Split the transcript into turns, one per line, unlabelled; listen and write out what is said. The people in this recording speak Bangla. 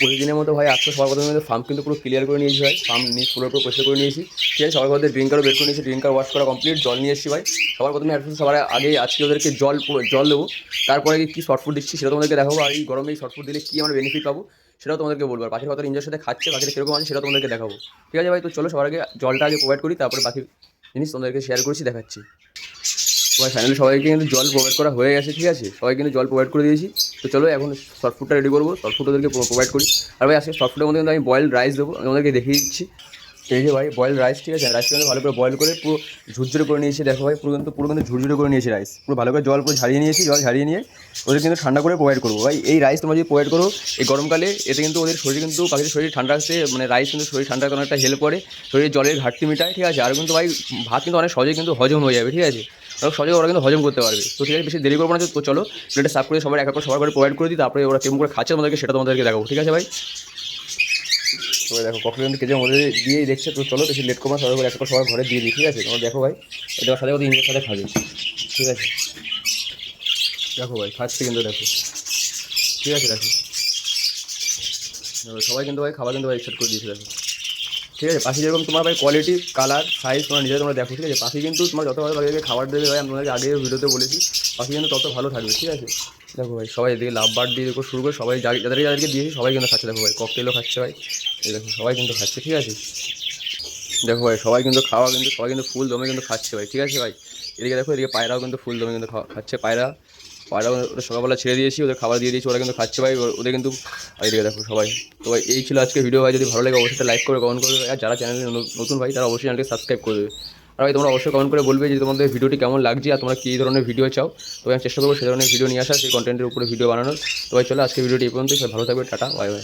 প্রতিদিনের মতো ভাই আজকে সবার প্রথমে ফার্ম কিন্তু পুরো ক্লিয়ার করে নিয়েছি ভাই। ফার্ম পুরো পরিষ্কার করে নিয়েছি, ঠিক আছে। সবার মধ্যে ড্রিঙ্কারও বের করে নিয়েছি, ড্রিঙ্কার ওয়াশ করা কমপ্লিট, জল নিয়ে এসেছি ভাই। সবার প্রথমে সবার আগে আজকে ওদেরকে জল দেবো, তারপরে কী শর্টফুট দিচ্ছি সেটা তোমাদেরকে দেখাবো। আর এই গরমে এই শর্টফুট দিলে কী আমরা বেনিফিট পাবো সেটাও তোমাদেরকে বলবো। আর পাখির কথা ইঞ্জয়ের সাথে খাচ্ছে, পাখিটা কীরকম আছে সেটাও তোমাদেরকে দেখাবো, ঠিক আছে ভাই। তো চলো সবার আগে জলটা আগে প্রোভাইড করি, তারপরে বাকি জিনিস তোমাদেরকে শেয়ার করছি, দেখাচ্ছি। ভাই ফাইনালি সবাইকে কিন্তু জল প্রোভাইড করা হয়ে গেছে, ঠিক আছে। সবাই কিন্তু জল প্রোভাইড করে দিয়েছি। তো চলো এখন শর্টফুটটা রেডি করবো, শর্টফুট ওদেরকে প্রোভাইড করি। আর ভাই আজকে শর্টফুটের মধ্যে কিন্তু আমি বয়েলড রাইস দেবো, আমি ওদেরকে দেখিয়ে দিচ্ছি। এই যে ভাই বয়েল রাইস, ঠিক আছে। রাইসটা কিন্তু ভালো করে বয়েল করে পুরো ঝুরঝুরে করে নিয়েছি, দেখো ভাই। পুরো কিন্তু ঝুরঝুরে করে নিয়েছি রাইস, পুরো ভালো করে জল পুরো ঝারিয়ে নিয়েছি। জল ঝারিয়ে নিয়ে ওদের কিন্তু ঠান্ডা করে প্রোভাইড করবো ভাই। এই রাইস তোমরা যদি প্রোভাইড করো এই গরমকালে, এতে কিন্তু ওদের শরীর কিন্তু পাখির শরীর ঠান্ডা আসতে, মানে রাইস কিন্তু শরীর ঠান্ডা করার একটা হেল্প করে, শরীরে জলের ঘাটতি মেটায়, ঠিক আছে। আর কিন্তু ভাই ভাত কিন্তু অনেক সহজে কিন্তু হজম হয়ে যাবে, ঠিক আছে। সহজে ওরা কিন্তু হজম করতে পারবে। তো ঠিক আছে, বেশি দেরি করবো না। তো চলো প্লেটে সাফ করে সবার এক এক করে সবার করে প্রোভাইড করে দিই, তারপরে ওরা কেমন করে খাচ্ছে তোমাদেরকে সেটা তোমাদেরকে দেখাবো, ঠিক আছে ভাই। তো দেখো কখন কিন্তু কেজে মধ্যে দিয়েই দেখছে। তো চলো বেশি লেট করবো, সবাই করে একটা সবার ঘরে দিয়ে দিই, ঠিক আছে। তোমরা দেখো ভাই, এটা সাথে কথা ইঞ্জের সাথে খাবে, ঠিক আছে। দেখো ভাই খাচ্ছে কিন্তু, দেখো, ঠিক আছে। দেখো সবাই কিন্তু ভাই খাবার কিন্তু ভাই স্টার্ট করে দিয়েছে, দেখো, ঠিক আছে। পাখি যেরকম তোমার ভাই কোয়ালিটি, কালার, সাইজ তোমরা নিজেরা তোমরা দেখো, ঠিক আছে। পাখি কিন্তু তোমার যত ভালো পাখিকে খাবার দেবে ভাই, আমি তোমাদেরকে আগে ভিডিওতে বলেছি, পাখি কিন্তু তত ভালো থাকবে, ঠিক আছে। দেখো ভাই সবাই এদিকে লাভ বার দিয়ে দেখো শুরু করে সবাই যাদেরকে দিয়েছি সবাই কিন্তু খাচ্ছে। দেখো ভাই ককটেলও খাচ্ছে ভাই, এই দেখো সবাই কিন্তু খাচ্ছে, ঠিক আছে। দেখো ভাই সবাই কিন্তু সবাই কিন্তু ফুল দমে কিন্তু খাচ্ছে ভাই, ঠিক আছে ভাই। এদিকে দেখো, এদিকে পায়রাও কিন্তু ফুল দমে কিন্তু খাচ্ছে। পায়রাও ওদের সকালবেলা ছেড়ে দিয়েছি, ওদের খাবার দিয়ে দিয়েছি, ওরা কিন্তু খাচ্ছে ভাই। ওদের কিন্তু এদিকে দেখো সবাই। তো ভাই এই ছিল আজকে ভিডিও ভাই। যদি ভালো লাগে অবশ্যই লাইক করে কমেন্ট করবে। আর যারা চ্যানেলে নতুন ভাই তারা অবশ্যই চ্যানেলকে সাবস্ক্রাইব করে দেবে। আর ভাই তোমরা অবশ্যই কমেন্ট করে বলবে যে তোমাদের ভিডিওটি কেমন লাগছে আর তোমরা কী ধরনের ভিডিও চাও। তো আমি চেষ্টা করবো সেই ধরনের ভিডিও নিয়ে আসা, সেই কন্টেন্টের উপরে ভিডিও বানানোর। তো ভাই চলো আজকে ভিডিওটি এই পর্যন্তই। ভালো থাকবে, টাটা, বাই বাই।